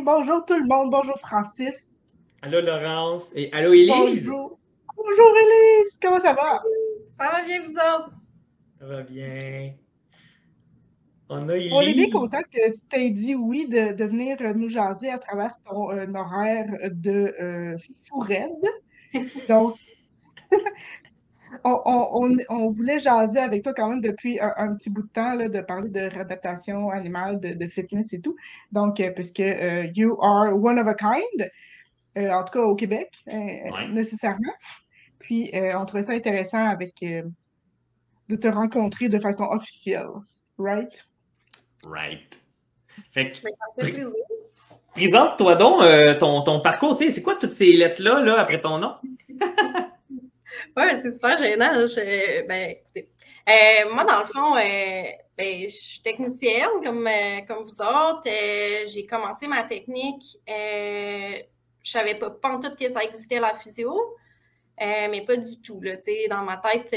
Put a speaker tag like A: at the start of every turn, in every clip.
A: bonjour tout le monde. Bonjour Francis.
B: Allô Laurence et allô Élise!
A: Bonjour. Bonjour Elise. Comment ça va?
C: Ça va bien, vous autres?
B: Ça va bien. On a
A: On est bien
B: Élise.
A: content que tu t'aies dit oui de venir nous jaser à travers ton horaire de fou raide. Donc, on voulait jaser avec toi quand même depuis un petit bout de temps, là, de parler de réadaptation animale, de fitness et tout. Donc, puisque you are one of a kind, en tout cas au Québec,
B: Ouais,
A: nécessairement. Puis, on trouvait ça intéressant de te rencontrer de façon officielle. Right?
B: right. Fait que,
C: Ben, ça me fait plaisir.
B: présente-toi donc ton parcours. Tu sais, c'est quoi toutes ces lettres-là là, après ton nom?
C: Ouais, mais c'est super gênant. Ben, écoutez. Moi, dans le fond, ben, je suis technicienne comme vous autres. J'ai commencé ma technique. Je savais pas tout que ça existait la physio, mais pas du tout. Là, dans ma tête,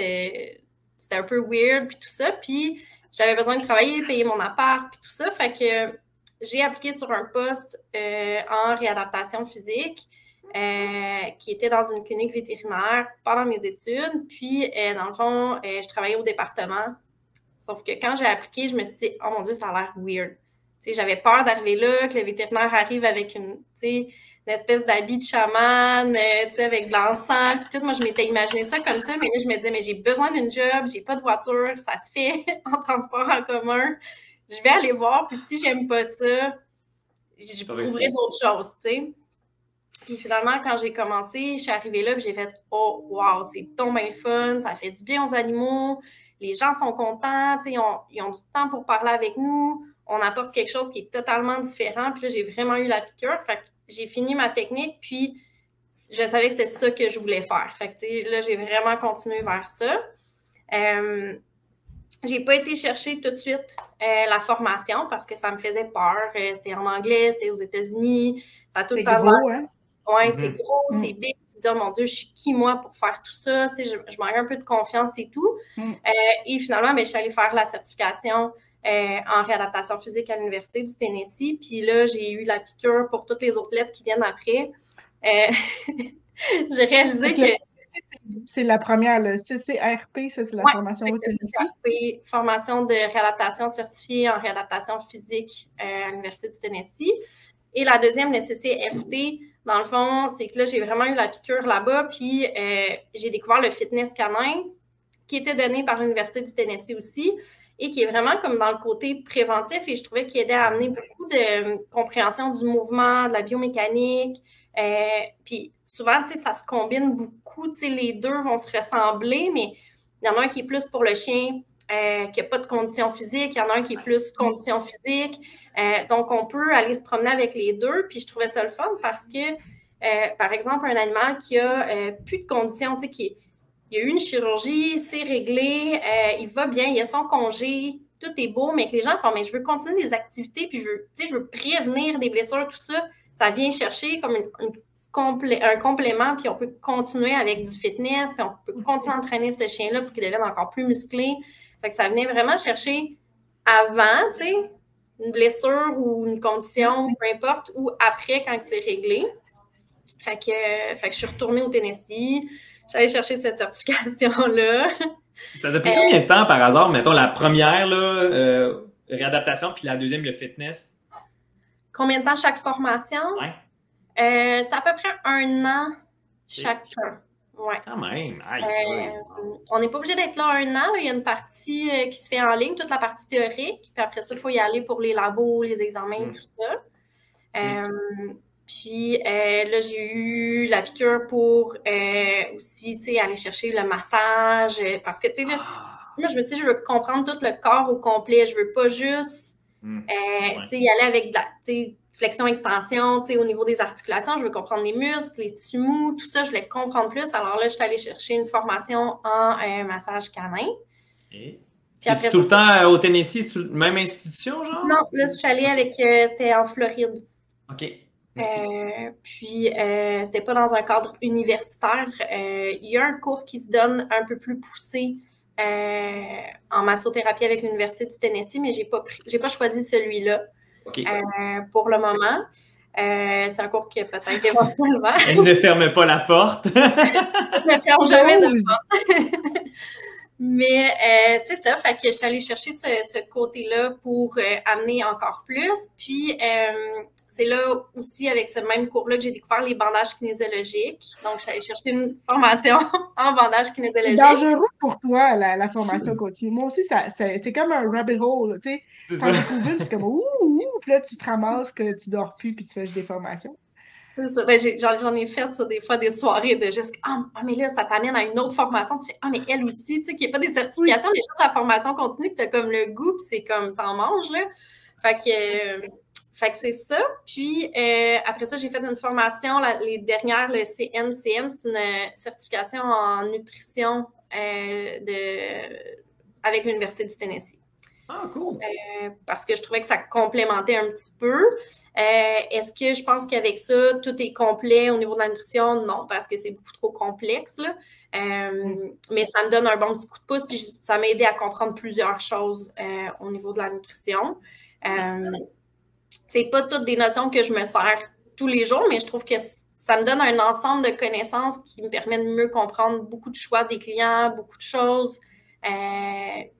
C: c'était un peu weird puis tout ça. Puis j'avais besoin de travailler, payer mon appart puis tout ça. Fait que j'ai appliqué sur un poste en réadaptation physique. Qui était dans une clinique vétérinaire pendant mes études. Puis, dans le fond, je travaillais au département. Sauf que quand j'ai appliqué, je me suis dit, oh mon Dieu, ça a l'air weird. J'avais peur d'arriver là, que le vétérinaire arrive avec une espèce d'habit de chaman, avec de l'encens, puis tout. Moi, je m'étais imaginé ça comme ça, mais là, je me disais, mais j'ai besoin d'une job, j'ai pas de voiture, ça se fait en transport en commun. Je vais aller voir, puis si j'aime pas ça, je trouverai d'autres choses, tu sais. Puis finalement, quand j'ai commencé, je suis arrivée là, puis j'ai fait « Oh, wow, c'est donc bien fun, ça fait du bien aux animaux, les gens sont contents, ils ont du temps pour parler avec nous, on apporte quelque chose qui est totalement différent. » Puis là, j'ai vraiment eu la piqûre. Fait que j'ai fini ma technique, puis je savais que c'était ça que je voulais faire. Fait que là, j'ai vraiment continué vers ça. J'ai pas été chercher tout de suite la formation parce que ça me faisait peur. C'était en anglais, c'était aux États-Unis. Ça a tout le temps
A: gros, hein?
C: Ouais, c'est gros, c'est big. Tu te dis, oh mon Dieu, je suis qui moi pour faire tout ça? Tu sais, je manque un peu de confiance et tout. Et finalement, ben, je suis allée faire la certification en réadaptation physique à l'Université du Tennessee. Puis là, j'ai eu la piqûre pour toutes les autres lettres qui viennent après. J'ai réalisé que
A: c'est la première, le CCRP, ça, c'est la formation au Tennessee.
C: CCRP, formation de réadaptation certifiée en réadaptation physique à l'Université du Tennessee. Et la deuxième, le CCFT, dans le fond, c'est que là, j'ai vraiment eu la piqûre là-bas, puis j'ai découvert le fitness canin, qui était donné par l'Université du Tennessee aussi, et qui est vraiment comme dans le côté préventif, et je trouvais qu'il aidait à amener beaucoup de compréhension du mouvement, de la biomécanique, puis souvent, tu sais, ça se combine beaucoup, tu sais, les deux vont se ressembler, mais il y en a un qui est plus pour le chien, qui n'a pas de condition physique, il y en a un qui est plus condition physique. Donc, on peut aller se promener avec les deux. Puis, je trouvais ça le fun parce que, par exemple, un animal qui a plus de conditions, tu sais, il a eu une chirurgie, c'est réglé, il va bien, il a son congé, tout est beau, mais que les gens font, mais je veux continuer des activités, puis je veux prévenir des blessures, tout ça. Ça vient chercher comme un complément, puis on peut continuer avec du fitness, puis on peut continuer à entraîner ce chien-là pour qu'il devienne encore plus musclé. Fait que ça venait vraiment chercher avant, tu sais, une blessure ou une condition, peu importe, ou après quand c'est réglé. Fait que je suis retournée au Tennessee. J'allais chercher cette certification-là.
B: Ça t'a pris combien de temps par hasard, mettons la première là, réadaptation, puis la deuxième, le fitness?
C: Combien de temps chaque formation?
B: Ouais.
C: C'est à peu près 1 an chacun. Ouais.
B: Quand même.
C: On n'est pas obligé d'être là 1 an. Là. Il y a une partie qui se fait en ligne, toute la partie théorique. Puis après ça, il faut y aller pour les labos, les examens, tout ça. Puis là, j'ai eu la piqûre pour aussi, tu sais, aller chercher le massage. Parce que, tu sais, moi, je me suis dit, je veux comprendre tout le corps au complet. Je veux pas juste, tu sais, y aller avec de la, tu sais, flexion-extension, tu sais, au niveau des articulations, je veux comprendre les muscles, les tissus mous, tout ça, je voulais comprendre plus. Alors là, je suis allée chercher une formation en massage canin.
B: C'est tout le temps au Tennessee, c'est la même institution, genre?
C: Non, là, je suis allée avec, c'était en Floride.
B: OK.
C: Puis, c'était pas dans un cadre universitaire. Il y a un cours qui se donne un peu plus poussé en massothérapie avec l'Université du Tennessee, mais j'ai pas choisi celui-là pour le moment. C'est un cours que peut-être éventuellement.
B: Elle ne ferme pas la porte.
C: Elle ne ferme jamais de porte. Mais c'est ça, fait que je suis allée chercher ce côté-là pour amener encore plus. Puis, c'est là aussi, avec ce même cours-là, que j'ai découvert les bandages kinésiologiques. Donc, je suis allée chercher une formation en bandage kinésiologique.
A: C'est dangereux pour toi, la formation continue. Moi aussi, c'est comme un rabbit hole, tu sais. Quand découvres une, c'est comme ouh, puis là, tu te ramasses que tu dors plus, puis tu fais juste des formations.
C: C'est ça. Ben, j'en ai fait ça des fois des soirées de juste mais là, ça t'amène à une autre formation. Tu fais mais elle aussi, tu sais, qu'il n'y a pas des certifications, mais juste la formation continue, que tu as comme le goût, puis c'est comme t'en manges, là. Fait que c'est ça. Puis après ça, j'ai fait une formation, les dernières, le CNCM, c'est une certification en nutrition avec l'Université du Tennessee.
B: Ah, cool.
C: Parce que je trouvais que ça complémentait un petit peu. Est-ce que je pense qu'avec ça, tout est complet au niveau de la nutrition? Non, parce que c'est beaucoup trop complexe, là. Mais ça me donne un bon petit coup de pouce, puis ça m'a aidé à comprendre plusieurs choses au niveau de la nutrition. C'est pas toutes des notions que je me sers tous les jours, mais je trouve que ça me donne un ensemble de connaissances qui me permet de mieux comprendre beaucoup de choix des clients, beaucoup de choses. Je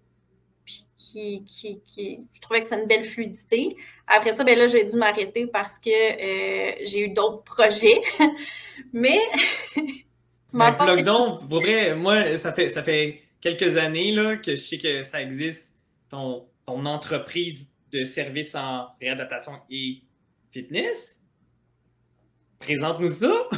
C: trouvais que c'est une belle fluidité. Après ça, ben là, j'ai dû m'arrêter parce que j'ai eu d'autres projets. Mais
B: plug donc, pour vrai, moi, ça fait quelques années là, que je sais que ça existe, ton entreprise de services en réadaptation et fitness. Présente-nous ça!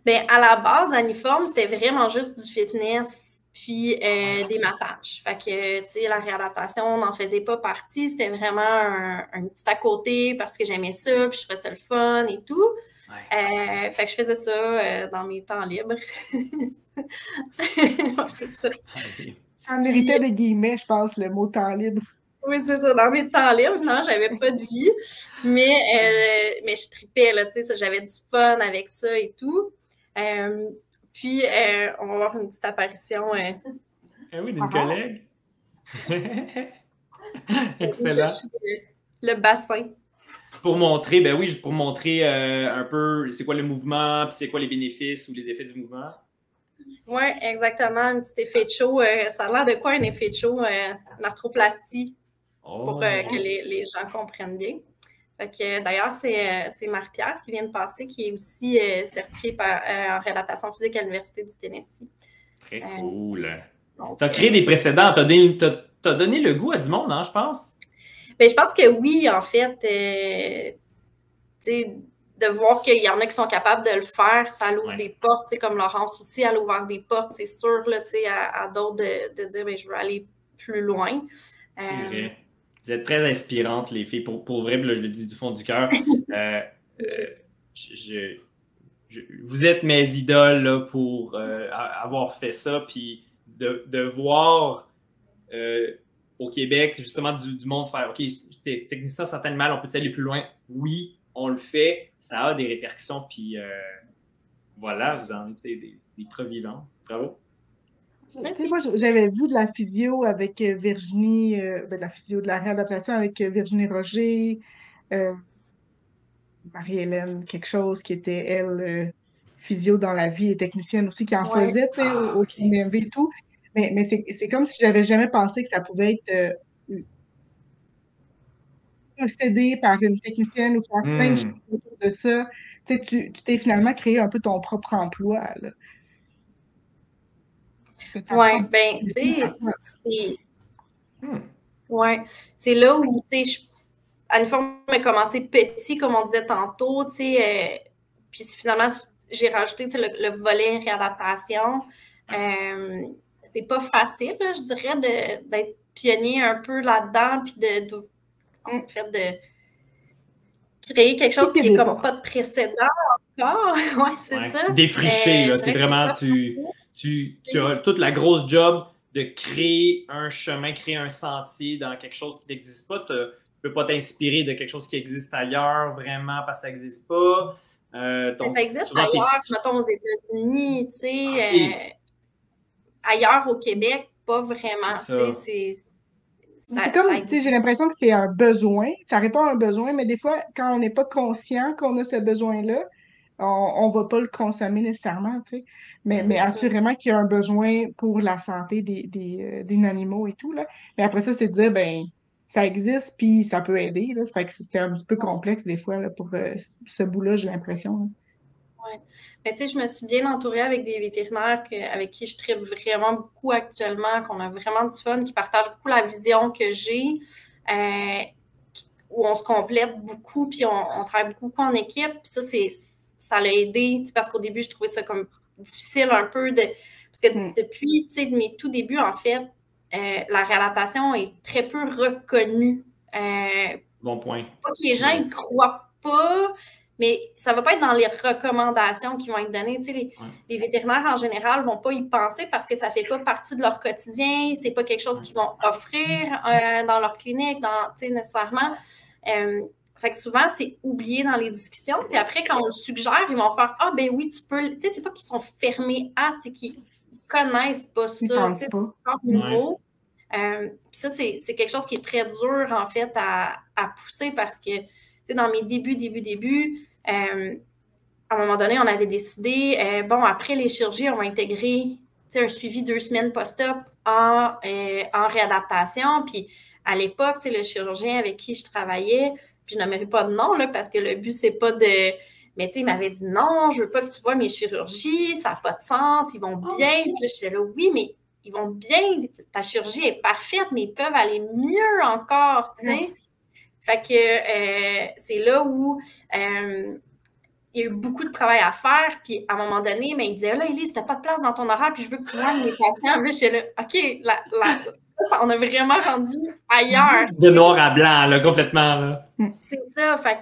C: Bien, à la base, Aniforme, c'était vraiment juste du fitness puis des massages. Fait que, tu sais, la réadaptation, on n'en faisait pas partie. C'était vraiment un petit à côté parce que j'aimais ça, puis je trouvais ça le fun et tout. Ouais. Fait que je faisais ça dans mes temps libres. C'est ça.
A: Ça méritait des guillemets, je pense, le mot temps libre.
C: Oui, c'est ça. Dans mes temps libres, non, j'avais pas de vie. Mais je tripais, là, tu sais, j'avais du fun avec ça et tout. Puis, on va avoir une petite apparition.
B: Ah oui, d'une collègue. Excellent.
C: Le bassin.
B: Pour montrer, ben oui, pour montrer un peu c'est quoi le mouvement, puis c'est quoi les bénéfices ou les effets du mouvement.
C: Oui, exactement. Un petit effet de chaud. Ça a l'air de quoi un effet de chaud? L'arthroplastie, pour que les gens comprennent bien. Fait que, d'ailleurs, c'est Marie-Pierre qui vient de passer, qui est aussi certifiée en réadaptation physique à l'Université du Tennessee.
B: Très cool. Tu as créé des précédents. Tu as donné le goût à du monde, hein, je pense?
C: Bien, je pense que oui, en fait. De voir qu'il y en a qui sont capables de le faire, ça l'ouvre des portes, comme Laurence aussi, elle a ouvert des portes, c'est sûr, là, à d'autres de dire ben, je veux aller plus loin.
B: C'est vrai. Vous êtes très inspirantes, les filles. Pour vrai, là, je le dis du fond du cœur. Vous êtes mes idoles là, pour avoir fait ça, puis de voir au Québec, justement, du monde faire « OK, technicien santé animale, on peut aller plus loin? » Oui, on le fait, ça a des répercussions, puis voilà, vous en êtes des preuves vivantes. Bravo.
A: Moi, j'avais vu de la physio avec Virginie, de la physio de la réadaptation avec Virginie Roger, Marie-Hélène, quelque chose qui était, elle, physio dans la vie et technicienne aussi, qui en faisait, tu sais, au KMV et tout. Mais c'est comme si j'avais jamais pensé que ça pouvait être possédé par une technicienne ou faire plein de choses autour de ça. Tu sais, tu t'es finalement créé un peu ton propre emploi, là.
C: Oui, ben, tu sais, c'est là où, tu sais, Aniforme a commencé petit, comme on disait tantôt, tu sais, puis finalement, j'ai rajouté, tu sais, le volet réadaptation. C'est pas facile, là, je dirais, d'être pionnier un peu là-dedans, puis en fait, de créer quelque chose qui est comme pas de précédent encore. Oui, c'est ça.
B: Défricher, là, c'est vraiment, tu as toute la grosse job de créer un chemin, créer un sentier dans quelque chose qui n'existe pas. Tu ne peux pas t'inspirer de quelque chose qui existe ailleurs, vraiment, parce que ça n'existe pas.
C: Donc, ça existe ailleurs, mettons aux États-Unis, tu sais. Ailleurs au Québec, pas vraiment.
A: C'est comme, tu sais, j'ai l'impression que c'est un besoin, ça répond à un besoin, mais des fois, quand on n'est pas conscient qu'on a ce besoin-là, on ne va pas le consommer nécessairement, tu sais. Mais assurément qu'il y a un besoin pour la santé des animaux et tout, là. Mais après ça, c'est de dire, ben, ça existe, puis ça peut aider, là. Fait que c'est un petit peu complexe des fois, là, pour ce bout-là, j'ai l'impression, là.
C: Oui. Mais tu sais, je me suis bien entourée avec des vétérinaires avec qui je tripe vraiment beaucoup actuellement, qu'on a vraiment du fun, qui partagent beaucoup la vision que j'ai, où on se complète beaucoup, puis on travaille beaucoup en équipe. Puis ça l'a aidé, parce qu'au début, je trouvais ça comme difficile un peu parce que depuis, tu sais, de mes tout débuts, en fait, la réadaptation est très peu reconnue.
B: Bon point.
C: Pas que les gens ne croient pas, mais ça ne va pas être dans les recommandations qui vont être données. Tu sais, les vétérinaires, en général, ne vont pas y penser parce que ça ne fait pas partie de leur quotidien. Ce n'est pas quelque chose qu'ils vont offrir dans leur clinique, nécessairement. Fait que souvent, c'est oublié dans les discussions. Puis après, quand on le suggère, ils vont faire « Ah, ben oui, tu peux... » Tu sais, c'est pas qu'ils sont fermés à, c'est qu'ils connaissent pas ça.
A: Ils pensent pas.
C: Niveau. Puis ça, c'est quelque chose qui est très dur, en fait, à pousser parce que, tu sais, dans mes débuts, à un moment donné, on avait décidé, bon, après les chirurgies, on va intégrer, tu sais, un suivi 2 semaines post-op en réadaptation. Puis à l'époque, tu sais, le chirurgien avec qui je travaillais, puis je n'aimerais pas de nom, là, parce que le but, c'est pas de... Mais tu sais, il m'avait dit non, je veux pas que tu vois mes chirurgies, ça n'a pas de sens, ils vont bien. Puis là, j'étais là, oui, mais ils vont bien, ta chirurgie est parfaite, mais ils peuvent aller mieux encore, tu sais. Fait que c'est là où il y a eu beaucoup de travail à faire, puis à un moment donné, mais il disait, là, Élise, t'as pas de place dans ton horaire, puis je veux que tu vois mes patients. Là, j'étais là, OK, on a vraiment rendu ailleurs.
B: De noir à blanc, là, complètement, là.
C: C'est ça, fait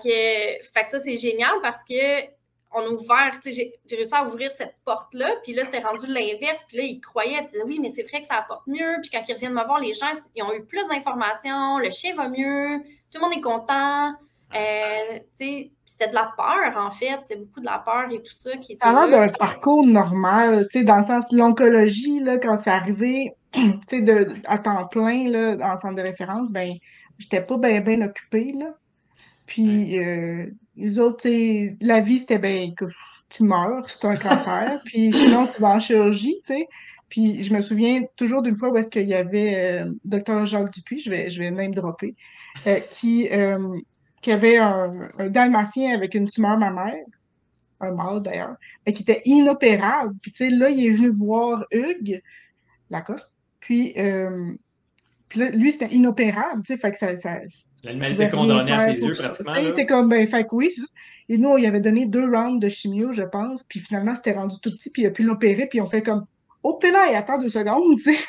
C: que ça, c'est génial parce que on a ouvert, tu sais, j'ai réussi à ouvrir cette porte-là, puis là, c'était rendu l'inverse, puis là, ils croyaient, ils disaient, oui, mais c'est vrai que ça apporte mieux, puis quand ils reviennent me voir, les gens, ils ont eu plus d'informations, le chien va mieux, tout le monde est content, tu sais, c'était de la peur, en fait, c'est beaucoup de la peur et tout ça qui était
A: Ça a l'air
C: là.
A: d'un parcours normal, tu sais, dans le sens l'oncologie, là, quand c'est arrivé, tu sais, à temps plein, là, en centre de référence, ben, j'étais pas bien occupée, là. Puis, les autres, tu sais, la vie, c'était ben, que tu meurs, c'est un cancer, puis sinon, tu vas en chirurgie, tu sais. Puis, je me souviens toujours d'une fois où est-ce qu'il y avait Dr. Jacques Dupuis, je vais name dropper, qui avait un dalmatien avec une tumeur mammaire, un mâle d'ailleurs, mais qui était inopérable. Puis, tu sais, là, il est venu voir Hugues Lacoste, puis là, lui, c'était inopérable, tu sais, fait que ça
B: l'animal était condamné à ses yeux, pratiquement.
A: Il était comme, ben, fait que oui, c'est ça. Et nous, on lui avait donné 2 rounds de chimio, je pense, puis finalement, c'était rendu tout petit, puis il a pu l'opérer, puis on fait comme, oh, là, il attend 2 secondes, tu sais.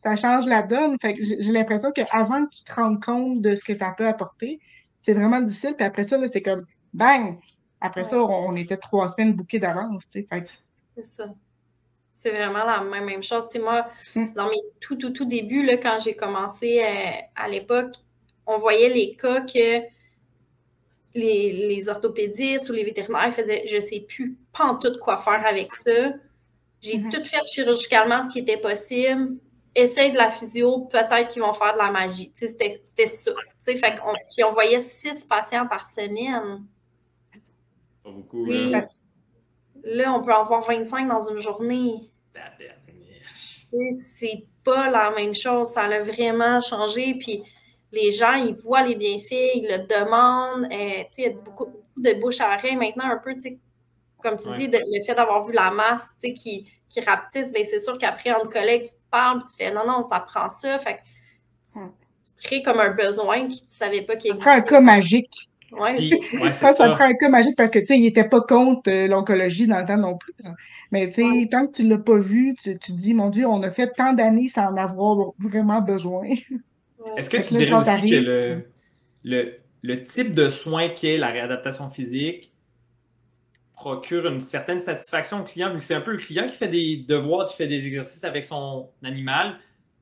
A: Ça change la donne. Fait que j'ai l'impression qu'avant que tu te rendes compte de ce que ça peut apporter, c'est vraiment difficile, puis après ça, là, c'est comme, bang! Après ça, on était 3 semaines bouquées d'avance, tu sais, fait que...
C: C'est ça. C'est vraiment la même chose. Tu sais, moi, dans mes tout débuts, là, quand j'ai commencé à l'époque, on voyait les cas que les orthopédistes ou les vétérinaires faisaient « je sais plus pantoute quoi faire avec ça. J'ai tout fait chirurgicalement ce qui était possible. Essaye de la physio, peut-être qu'ils vont faire de la magie. » Tu sais, c'était ça. Tu sais, puis on voyait 6 patients par semaine.
B: Pas beaucoup, là.
C: Là, on peut en voir 25 dans une journée. C'est pas la même chose. Ça a vraiment changé. Puis les gens, ils voient les bienfaits, ils le demandent. Il y a beaucoup de bouche à oreille maintenant, un peu, comme tu dis, le fait d'avoir vu la masse qui rapetisse, bien, c'est sûr qu'après, entre collègues, tu te parles et tu fais non, ça prend ça. Fait que tu crées comme un besoin que tu ne savais pas qu'il existait.
A: Ça prend un cas magique.
C: Oui,
A: ça prend un cas magique parce que, tu sais, il n'était pas contre l'oncologie dans le temps non plus. Là. Mais, tu sais, tant que tu ne l'as pas vu, tu te dis, mon Dieu, on a fait tant d'années sans en avoir vraiment besoin.
B: Est-ce que tu dirais aussi que le type de soin qu'est la réadaptation physique procure une certaine satisfaction au client, vu que c'est un peu le client qui fait des devoirs, qui fait des exercices avec son animal,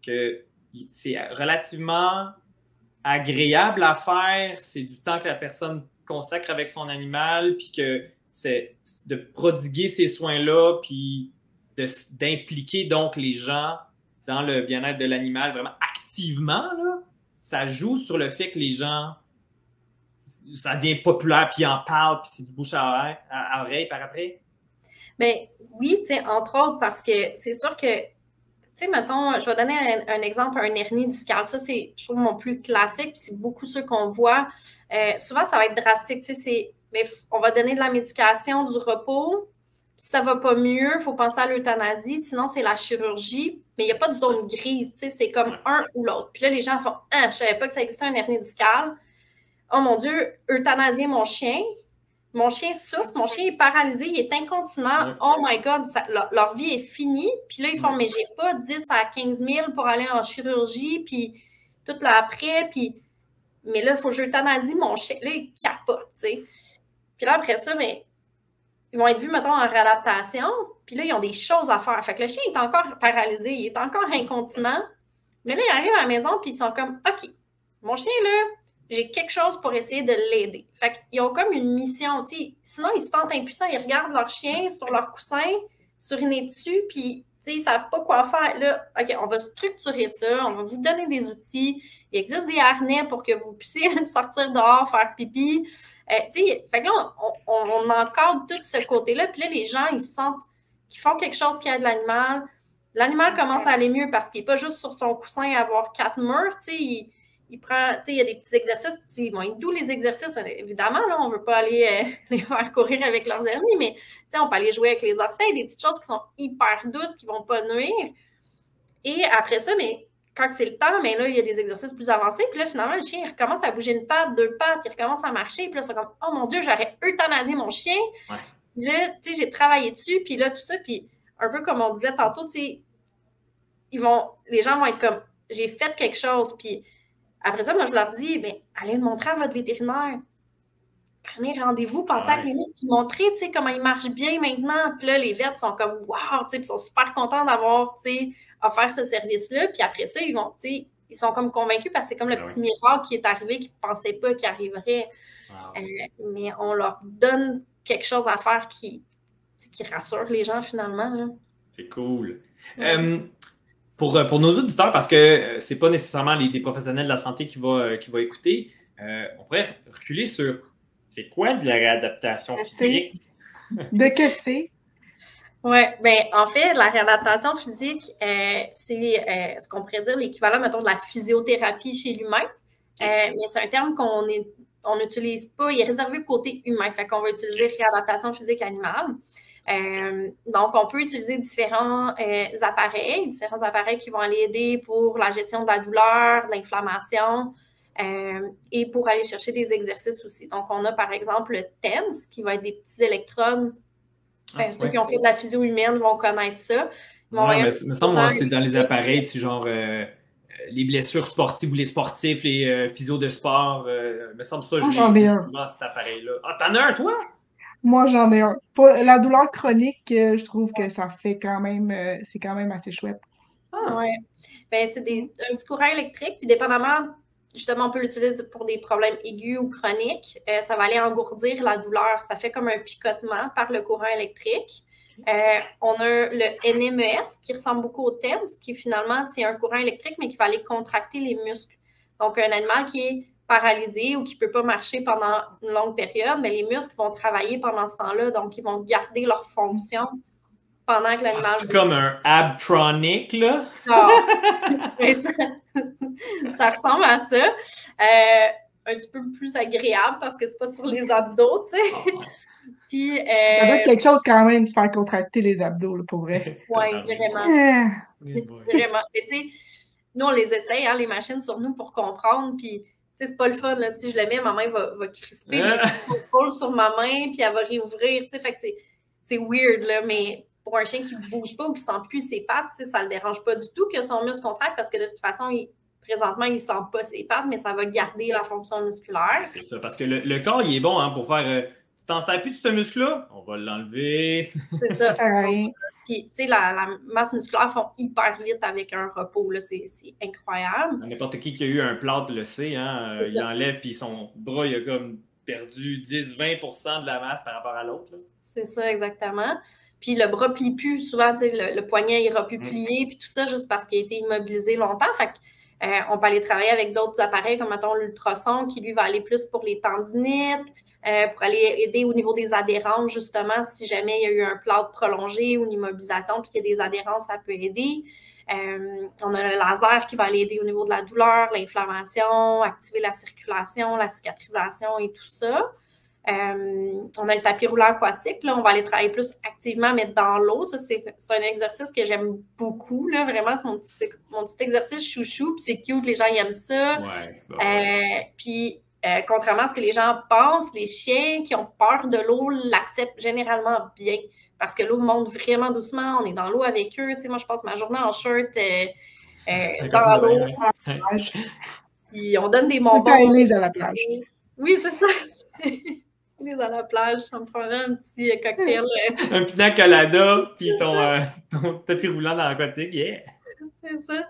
B: que c'est relativement agréable à faire, c'est du temps que la personne consacre avec son animal, puis que c'est de prodiguer ces soins-là, puis d'impliquer donc les gens dans le bien-être de l'animal vraiment activement, là. ça joue sur le fait que les gens, ça devient populaire, puis ils en parlent, puis c'est du bouche à oreille par après?
C: Bien, oui, tu sais, entre autres, parce que c'est sûr que, tu sais, mettons, je vais donner un exemple, un hernie discale. Ça, c'est, je trouve, mon plus classique, puis c'est beaucoup ceux qu'on voit. Souvent, ça va être drastique, tu sais, mais on va donner de la médication, du repos. Si ça va pas mieux, il faut penser à l'euthanasie. Sinon, c'est la chirurgie, mais il n'y a pas de zone grise, tu sais, c'est comme un ou l'autre. Puis là, les gens font « Ah, je savais pas que ça existait un hernie discale. Oh mon Dieu, euthanasier mon chien. Mon chien souffre, mon chien est paralysé, il est incontinent. Oh my God, leur vie est finie. Puis là, ils font « Mais j'ai pas 10 à 15 000 pour aller en chirurgie, puis tout là après, puis... Mais là, il faut que j'euthanasie mon chien. » Là, ils capotent, tu sais. Puis là, après ça, mais... Ils vont être vus, mettons, en réadaptation, puis là, ils ont des choses à faire. Fait que le chien est encore paralysé, il est encore incontinent, mais là, ils arrivent à la maison, puis ils sont comme, OK, mon chien, là, j'ai quelque chose pour essayer de l'aider. Fait qu'ils ont comme une mission, tu sais. Sinon, ils se sentent impuissants, ils regardent leur chien sur leur coussin, suriner dessus, puis, tu sais, ils ne savent pas quoi faire. Là, OK, on va structurer ça, on va vous donner des outils. Il existe des harnais pour que vous puissiez sortir dehors, faire pipi. Tu sais, fait que là, on encadre tout ce côté-là, puis là, les gens, ils se sentent qu'ils font quelque chose qui aide l'animal. L'animal commence à aller mieux parce qu'il n'est pas juste sur son coussin à avoir 4 murs, tu sais, il prend, tu sais, il y a des petits exercices, bon, tous les exercices, évidemment, là, on ne veut pas aller les faire courir avec leurs hernies, mais tu sais, on peut aller jouer avec les orteils, des petites choses qui sont hyper douces, qui ne vont pas nuire. Et après ça, mais quand c'est le temps, mais là, il y a des exercices plus avancés, puis là, finalement, le chien, il recommence à bouger une patte, 2 pattes, il recommence à marcher, puis là, c'est comme, oh mon Dieu, j'aurais euthanasié mon chien. Ouais. Là, tu sais, j'ai travaillé dessus, puis là, tout ça, puis un peu comme on disait tantôt, tu sais, les gens vont être comme, j'ai fait quelque chose, puis après ça, moi, je leur dis, bien, allez le montrer à votre vétérinaire. Prenez rendez-vous, pensez à la clinique, puis montrez, tu sais, comment il marche bien maintenant. Puis là, les vets sont comme, wow, tu sais, puis ils sont super contents d'avoir, tu sais, offert ce service-là. Puis après ça, ils vont, tu sais, ils sont comme convaincus parce que c'est comme le petit miracle qui est arrivé qu'ils ne pensaient pas qu'il arriverait. Wow. Mais on leur donne quelque chose à faire qui rassure les gens, finalement.
B: C'est cool. Pour nos auditeurs, parce que c'est pas nécessairement des professionnels de la santé qui va écouter, on pourrait reculer sur c'est quoi de la réadaptation physique?
A: De que c'est?
C: Oui, bien, en fait, la réadaptation physique, c'est ce qu'on pourrait dire l'équivalent, mettons, de la physiothérapie chez l'humain. Mais c'est un terme qu'on n'utilise pas, il est réservé au côté humain. Fait qu'on va utiliser réadaptation physique animale. Donc, on peut utiliser différents appareils qui vont aller aider pour la gestion de la douleur, de l'inflammation et pour aller chercher des exercices aussi. Donc, on a par exemple le TENS qui va être des petits électrodes. Ceux qui ont fait de la physio humaine vont connaître ça.
B: Mais me semble, moi, c'est dans les appareils, genre les blessures sportives ou les sportifs, les physios de sport. Me semble ça,
A: j'en ai un.
B: Souvent cet appareil-là. Ah, t'en as un, toi?
A: Moi, j'en ai un. Pour la douleur chronique, je trouve que ça fait quand même, c'est quand même assez chouette.
C: Ah. Oui. Ben, c'est un petit courant électrique, puis dépendamment, justement, on peut l'utiliser pour des problèmes aigus ou chroniques. Ça va aller engourdir la douleur. Ça fait comme un picotement par le courant électrique. On a le NMES qui ressemble beaucoup au TENS, qui finalement, c'est un courant électrique, mais qui va aller contracter les muscles. Donc, un animal qui est paralysé ou qui ne peut pas marcher pendant une longue période, mais les muscles vont travailler pendant ce temps-là, donc ils vont garder leur fonction pendant que l'animal...
B: C'est comme un Abtronic, là?
C: Ça ressemble à ça. Un petit peu plus agréable parce que c'est pas sur les abdos, tu sais. Puis,
A: ça doit être quelque chose quand même de se faire contracter les abdos, là, pour vrai.
C: Oui, vraiment. Vraiment. Mais tu sais, nous, on les essaye, hein, les machines sur nous pour comprendre, puis c'est pas le fun, là. Si je le mets, ma main va crisper, je colle sur ma main, puis elle va réouvrir, tu sais, fait que c'est weird, là, mais pour un chien qui ne bouge pas ou qui ne sent plus ses pattes, ça ne le dérange pas du tout que son muscle contracte, parce que de toute façon, présentement, il ne sent pas ses pattes, mais ça va garder la fonction musculaire.
B: C'est ça, parce que le corps, il est bon, hein, pour faire... tu t'en sers plus de ce muscle-là? On va l'enlever.
C: C'est ça. Ça sert à rien. Puis, tu sais, la masse musculaire fond hyper vite avec un repos, là, c'est incroyable.
B: N'importe qui a eu un plâtre le sait, hein, il enlève, puis son bras, il a comme perdu 10-20% de la masse par rapport à l'autre.
C: C'est ça, exactement. Puis le bras plie plus, souvent, tu sais, le poignet ira plus plié, puis tout ça, juste parce qu'il a été immobilisé longtemps. Fait On peut aller travailler avec d'autres appareils, comme mettons l'ultrason, qui lui va aller plus pour les tendinites, pour aller aider au niveau des adhérences, justement, si jamais il y a eu un plâtre prolongé ou une immobilisation, puis qu'il y a des adhérences, ça peut aider. On a le laser qui va aller aider au niveau de la douleur, l'inflammation, activer la circulation, la cicatrisation et tout ça. On a le tapis roulant aquatique. Là, on va aller travailler plus activement, mais dans l'eau. Ça, c'est un exercice que j'aime beaucoup. Là, vraiment, c'est mon petit exercice chouchou. Puis c'est cute, les gens ils aiment ça.
B: Ouais,
C: puis, contrairement à ce que les gens pensent, les chiens qui ont peur de l'eau l'acceptent généralement bien. Parce que l'eau monte vraiment doucement. On est dans l'eau avec eux. Tu sais, moi, je passe ma journée en shirt dans l'eau. Puis on donne des bonbons.
A: Élise à la plage.
C: Oui, c'est ça. Élise à la plage, ça me ferait un petit cocktail.
B: Un pina colada, puis ton tapis roulant dans l'aquatique, yeah!
C: C'est ça.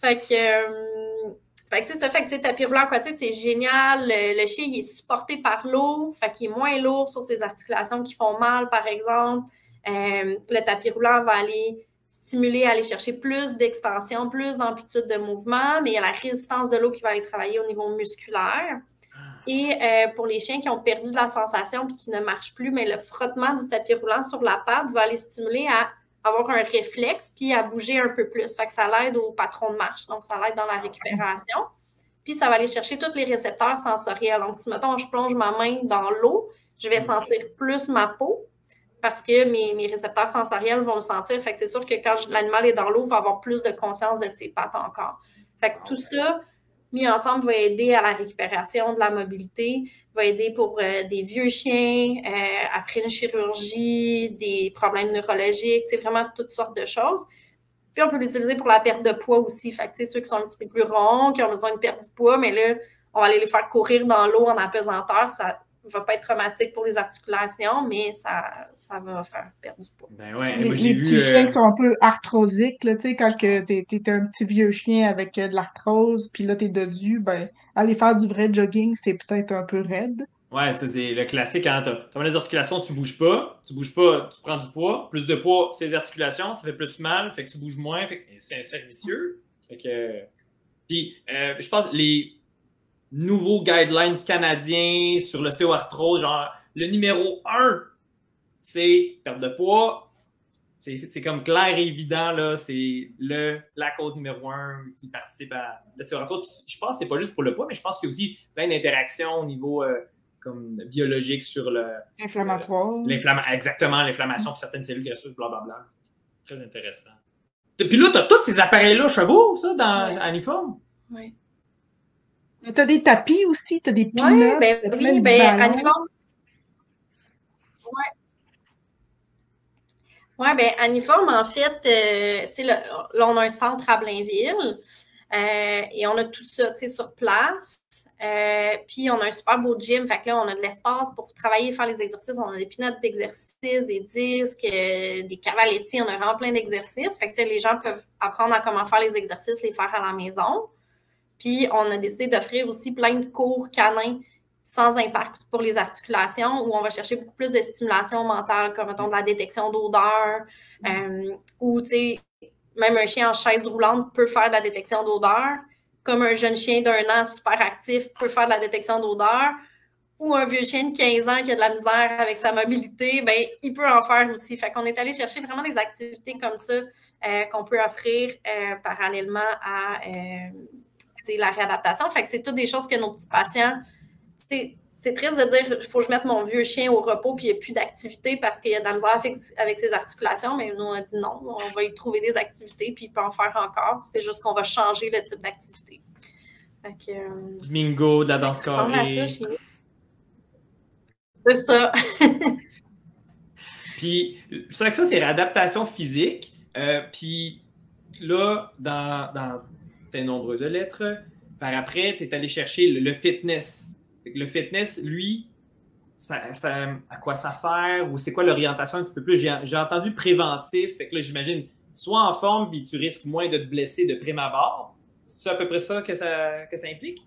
C: Fait que c'est ça. Fait que, tu sais, tapis roulant aquatique, c'est génial. Le chien, il est supporté par l'eau. Fait qu'il est moins lourd sur ses articulations qui font mal, par exemple. Le tapis roulant va aller stimuler, aller chercher plus d'extension, plus d'amplitude de mouvement, mais il y a la résistance de l'eau qui va aller travailler au niveau musculaire. Et pour les chiens qui ont perdu de la sensation et qui ne marchent plus, mais le frottement du tapis roulant sur la patte va les stimuler à avoir un réflexe puis à bouger un peu plus. Fait que ça l'aide au patron de marche. Donc, ça l'aide dans la récupération. Puis, ça va aller chercher tous les récepteurs sensoriels. Donc, si, mettons, je plonge ma main dans l'eau, je vais sentir plus ma peau parce que mes récepteurs sensoriels vont le sentir. Fait que c'est sûr que quand l'animal est dans l'eau, il va avoir plus de conscience de ses pattes encore. Fait que tout ça, mis ensemble, va aider à la récupération, de la mobilité, va aider pour des vieux chiens, après une chirurgie, des problèmes neurologiques, c'est vraiment toutes sortes de choses. Puis on peut l'utiliser pour la perte de poids aussi. Fait que ceux qui sont un petit peu plus ronds, qui ont besoin de perdre du poids, mais là, on va aller les faire courir dans l'eau en apesanteur. Ça ne va pas être traumatique pour les articulations, mais ça va faire perdre du poids.
B: Ben ouais,
A: les
B: moi, j'ai
A: petits chiens qui sont un peu arthrosiques, là, tu sais, quand t'es un petit vieux chien avec de l'arthrose, puis là, t'es dodu, ben, aller faire du vrai jogging, c'est peut-être un peu raide.
B: Ouais, ça, c'est le classique. Hein? T'as les articulations, tu bouges pas, tu prends du poids. Plus de poids, c'est les articulations, ça fait plus mal, fait que tu bouges moins, fait que c'est un cercle vicieux. Fait que... Puis, je pense les nouveaux guidelines canadiens sur l'ostéoarthrose, genre, le numéro 1, c'est perte de poids. C'est comme clair et évident, là. C'est la cause numéro 1 qui participe à l'ostéoarthrose. Je pense que c'est pas juste pour le poids, mais je pense qu'il y a aussi plein d'interactions au niveau comme biologique sur
A: Inflammatoire.
B: Exactement, l'inflammation de certaines cellules graisseuses, blablabla. Très intéressant. Puis là, tu as tous ces appareils-là chevaux, ça, dans l'uniforme?
C: Oui.
A: Tu as des tapis aussi, tu as des pilotes.
C: Oui, ben, Aniforme. Oui, bien, Aniforme, en fait, tu sais, là, on a un centre à Blainville et on a tout ça, tu sais, sur place. Puis, on a un super beau gym. Fait que là, on a de l'espace pour travailler, faire les exercices. On a des pinottes d'exercices, des disques, des cavaletti. On a vraiment plein d'exercices. Fait que, tu sais, les gens peuvent apprendre à comment faire les exercices, les faire à la maison. Puis, on a décidé d'offrir aussi plein de cours canins sans impact pour les articulations, où on va chercher beaucoup plus de stimulation mentale, comme mettons de la détection d'odeur, ou tu sais, même un chien en chaise roulante peut faire de la détection d'odeur, comme un jeune chien d'1 an super actif peut faire de la détection d'odeur, ou un vieux chien de 15 ans qui a de la misère avec sa mobilité, ben il peut en faire aussi. Fait qu'on est allé chercher vraiment des activités comme ça qu'on peut offrir parallèlement à la réadaptation. Fait que c'est toutes des choses que nos petits patients... C'est triste de dire il faut que je mette mon vieux chien au repos puis il n'y a plus d'activité parce qu'il y a de la misère avec ses articulations, mais nous, on a dit non, on va y trouver des activités puis il peut en faire encore. C'est juste qu'on va changer le type d'activité.
B: Du bingo, de la danse carrée.
C: C'est ça.
B: Puis, c'est vrai que ça, c'est réadaptation physique. Puis là, dans tes nombreuses lettres, par après, tu es allé chercher le fitness. Le fitness, lui, à quoi ça sert ou c'est quoi l'orientation un petit peu plus? J'ai entendu préventif, fait que là, j'imagine, sois en forme puis tu risques moins de te blesser de prime abord. C'est-tu à peu près ça que ça implique?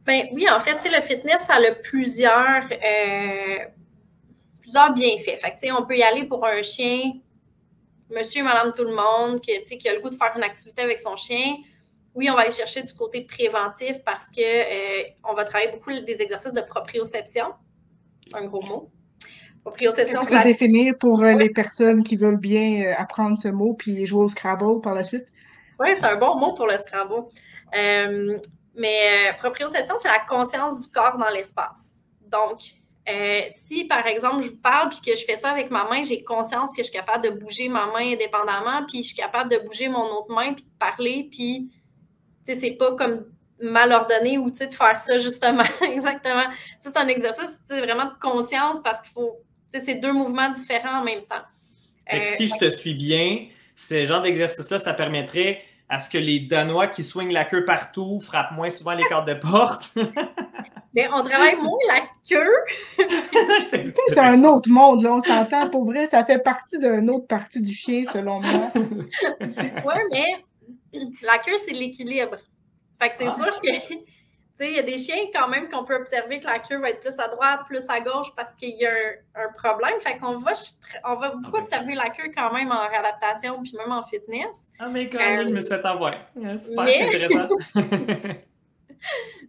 C: Ben oui, en fait, le fitness, ça a plusieurs bienfaits. Fait que, on peut y aller pour un chien, monsieur, madame, tout le monde, qui a le goût de faire une activité avec son chien. oui, on va aller chercher du côté préventif parce qu'on va travailler beaucoup des exercices de proprioception. Un gros mot. Proprioception,
A: Est-ce que tu peux définir pour les personnes qui veulent bien apprendre ce mot puis jouer au Scrabble par la suite?
C: Oui, c'est un bon mot pour le Scrabble. Mais proprioception, c'est la conscience du corps dans l'espace. Donc, si, par exemple, je vous parle puis que je fais ça avec ma main, j'ai conscience que je suis capable de bouger ma main indépendamment, puis je suis capable de bouger mon autre main puis de parler, puis, tu sais, c'est pas comme mal ordonné ou, tu sais, de faire ça, justement, exactement. Ça, c'est un exercice, tu sais, vraiment de conscience parce qu'il faut, tu sais, c'est deux mouvements différents en même temps.
B: Fait que si je te suis bien, ce genre d'exercice-là, ça permettrait à ce que les Danois qui swingent la queue partout frappent moins souvent les cartes de porte.
C: Mais on travaille moins la queue.
A: C'est un autre monde, là, on s'entend. Pour vrai, ça fait partie d'une autre partie du chien, selon moi.
C: Oui, mais la queue, c'est l'équilibre. Fait que c'est sûr que, tu sais, il y a des chiens quand même qu'on peut observer que la queue va être plus à droite, plus à gauche parce qu'il y a un problème. Fait qu'on va beaucoup observer la queue quand même en réadaptation puis même en fitness.
B: Ah, mais quand même, je me souhaite avoir. Super, c'est intéressant.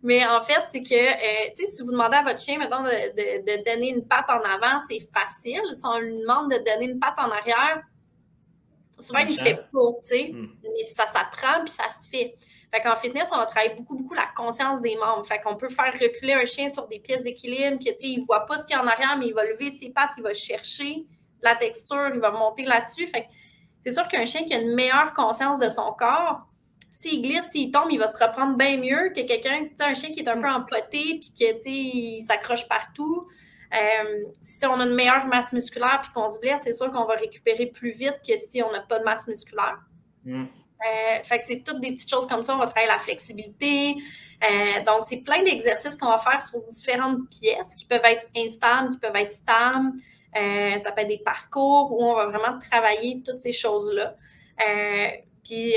C: Mais en fait, c'est que, tu sais, si vous demandez à votre chien, mettons, de donner une patte en avant, c'est facile. Si on lui demande de donner une patte en arrière, souvent, il ne le fait pas, tu sais. Mais ça s'apprend, puis ça se fait. Fait qu'en fitness, on va travailler beaucoup la conscience des membres. Fait qu'on peut faire reculer un chien sur des pièces d'équilibre, que, tu sais, il ne voit pas ce qu'il y a en arrière, mais il va lever ses pattes, il va chercher de la texture, il va monter là-dessus. Fait que c'est sûr qu'un chien qui a une meilleure conscience de son corps, s'il glisse, s'il tombe, il va se reprendre bien mieux que quelqu'un, tu sais, un chien qui est un peu empoté, puis que, tu sais, il s'accroche partout. Si on a une meilleure masse musculaire puis qu'on se blesse, c'est sûr qu'on va récupérer plus vite que si on n'a pas de masse musculaire. Fait que c'est toutes des petites choses comme ça. On va travailler la flexibilité. Donc, c'est plein d'exercices qu'on va faire sur différentes pièces qui peuvent être instables, qui peuvent être stables. Ça peut être des parcours où on va vraiment travailler toutes ces choses-là. Puis,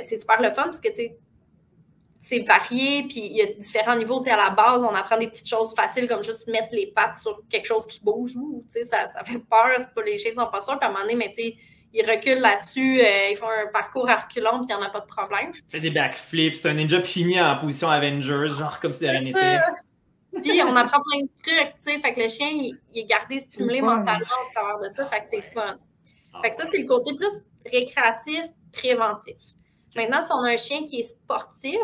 C: c'est super le fun parce que, tu sais, c'est varié, puis il y a différents niveaux. Tu sais, à la base, on apprend des petites choses faciles comme juste mettre les pattes sur quelque chose qui bouge. Tu sais, ça fait peur, les chiens sont pas sûrs. Puis à un moment donné, mais tu sais, ils reculent là-dessus, ils font un parcours à reculons, puis il n'y en a pas de problème.
B: Fait des backflips, c'est un ninja fini en position Avengers, genre comme si de rien n'était.
C: Puis on apprend plein de trucs, tu sais, fait que le chien, il est gardé stimulé mentalement au travers de ça, fait que c'est fun. Fait que ça, c'est le côté plus récréatif, préventif. Maintenant, si on a un chien qui est sportif,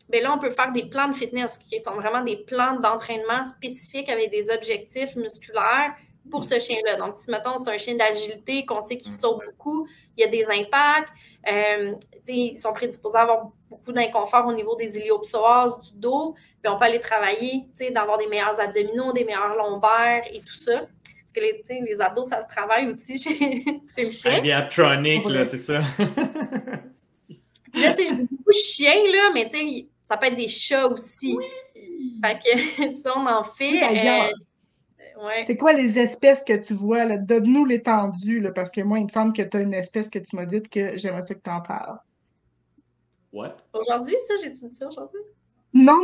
C: bien là, on peut faire des plans de fitness qui sont vraiment des plans d'entraînement spécifiques avec des objectifs musculaires pour ce chien-là. Donc, si, mettons, c'est un chien d'agilité, qu'on sait qu'il saute beaucoup, il y a des impacts, ils sont prédisposés à avoir beaucoup d'inconfort au niveau des iliopsoas, du dos, puis on peut aller travailler, d'avoir des meilleurs abdominaux, des meilleurs lombaires et tout ça. Parce que les abdos, ça se travaille aussi chez le chien.
B: Aviatronic, là, c'est ça.
C: Puis là, je dis beaucoup chien, là, mais ça peut être des chats aussi. Oui. Fait que ça, on en fait.
A: Ouais. C'est quoi les espèces que tu vois? Là? Donne-nous l'étendue, là, parce que moi, il me semble que tu as une espèce que tu m'as dit que j'aimerais ça que tu en parles.
B: What?
C: Aujourd'hui, ça, j'ai-tu dit ça aujourd'hui?
A: Non,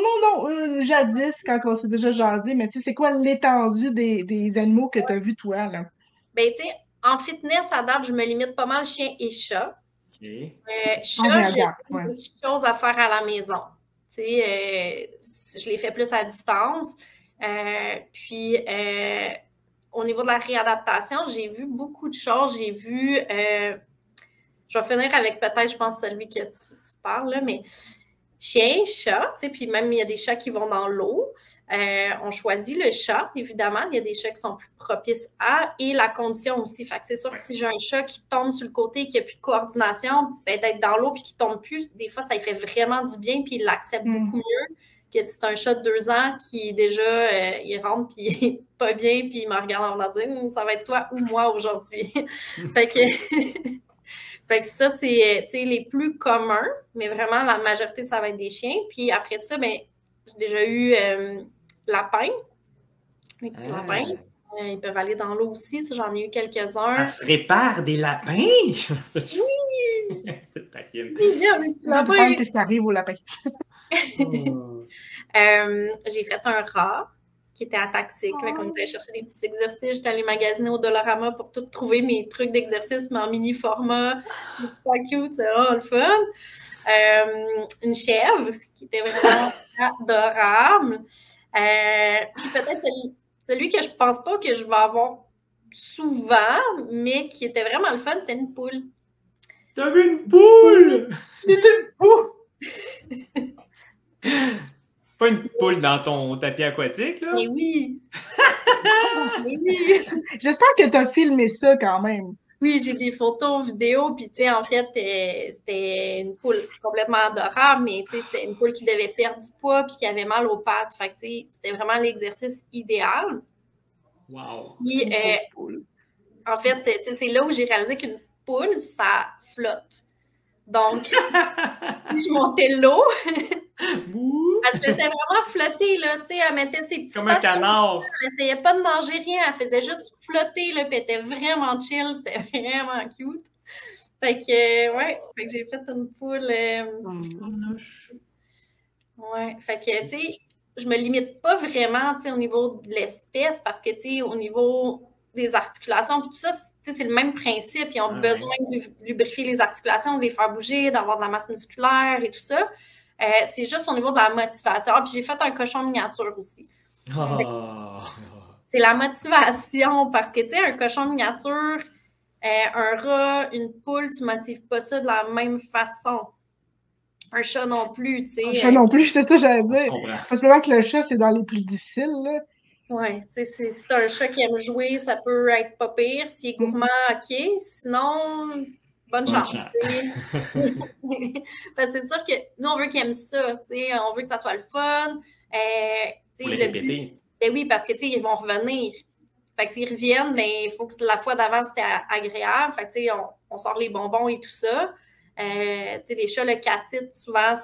A: jadis, quand on s'est déjà jasé, mais tu sais, c'est quoi l'étendue des animaux que tu as vus, toi, là?
C: Ben, tu sais, en fitness, à date, je me limite pas mal chien et chat.
B: OK.
C: Chat, j'ai des choses à faire à la maison. Tu sais, je les fais plus à distance. Puis, au niveau de la réadaptation, j'ai vu beaucoup de choses. J'ai vu, je vais finir avec peut-être, je pense, celui que tu parles, là, mais chien, chat, tu sais, puis même il y a des chats qui vont dans l'eau. On choisit le chat, évidemment. Il y a des chats qui sont plus propices à, et la condition aussi. Fait que c'est sûr que si j'ai un chat qui tombe sur le côté et qui n'a plus de coordination, ben, d'être dans l'eau puis qui ne tombe plus, des fois, ça lui fait vraiment du bien puis il l'accepte beaucoup mieux que si c'est un chat de 2 ans qui déjà, il rentre puis il n'est pas bien puis il me regarde en disant « ça va être toi ou moi aujourd'hui ». Fait que ça, c'est les plus communs, mais vraiment, la majorité, ça va être des chiens. Puis après ça, ben, j'ai déjà eu lapins, les petits lapins. Ils peuvent aller dans l'eau aussi, ça, j'en ai eu quelques-uns.
B: Ça se répare des lapins? Oui! C'est taquine.
A: Qu'est-ce qui arrive aux lapins?
C: J'ai fait un rat qui était ataxique. On était chercher des petits exercices. J'étais allée magasiner au Dollarama pour tout trouver mes trucs d'exercice, mais en mini format. C'est pas cute, c'est vraiment le fun. une chèvre qui était vraiment adorable. Puis peut-être celui que je pense pas que je vais avoir souvent, mais qui était vraiment le fun, c'était une poule.
B: T'avais une poule!
A: C'est une poule!
B: Pas une poule dans ton tapis aquatique, là?
C: Mais oui! Mais oui!
A: J'espère que tu as filmé ça quand même.
C: Oui, j'ai des photos, vidéos, puis tu sais, en fait, c'était une poule complètement adorable, mais tu sais, c'était une poule qui devait perdre du poids puis qui avait mal aux pattes. Fait que tu sais, c'était vraiment l'exercice idéal.
B: Wow!
C: Puis, en fait, tu sais, c'est là où j'ai réalisé qu'une poule, ça flotte. Donc, je montais l'eau. Elle se laissait vraiment flotter, là, tu sais, elle mettait ses petits
B: comme un canard.
C: Elle essayait pas de manger rien, elle faisait juste flotter, là, puis elle était vraiment chill, c'était vraiment cute. Fait que, ouais, fait que j'ai fait une poule. Ouais, fait que, tu sais, je me limite pas vraiment, tu sais, au niveau de l'espèce, parce que, tu sais, au niveau des articulations, tout ça, tu sais, c'est le même principe. Ils ont besoin de lubrifier les articulations, de les faire bouger, d'avoir de la masse musculaire et tout ça. C'est juste au niveau de la motivation. Ah, puis j'ai fait un cochon miniature aussi.
B: Oh.
C: C'est la motivation, parce que, tu sais, un cochon miniature, un rat, une poule, tu motives pas ça de la même façon. Un chat non plus, tu sais.
A: Un chat non plus, c'est ça que j'allais dire. Parce que le chat, c'est dans les plus difficiles, là.
C: Oui, tu sais, si t'as un chat qui aime jouer, ça peut être pas pire. S'il est gourmand, OK. Sinon, bonne chance. Parce que c'est sûr que nous, on veut qu'il aime ça, tu sais. On veut que ça soit le fun.
B: Pour les répéter.
C: Ben oui, parce que, tu sais, ils vont revenir. Fait que s'ils reviennent, ben il faut que la fois d'avant, c'était agréable. Fait que, tu sais, on sort les bonbons et tout ça. Tu sais, les chats, le catite, souvent,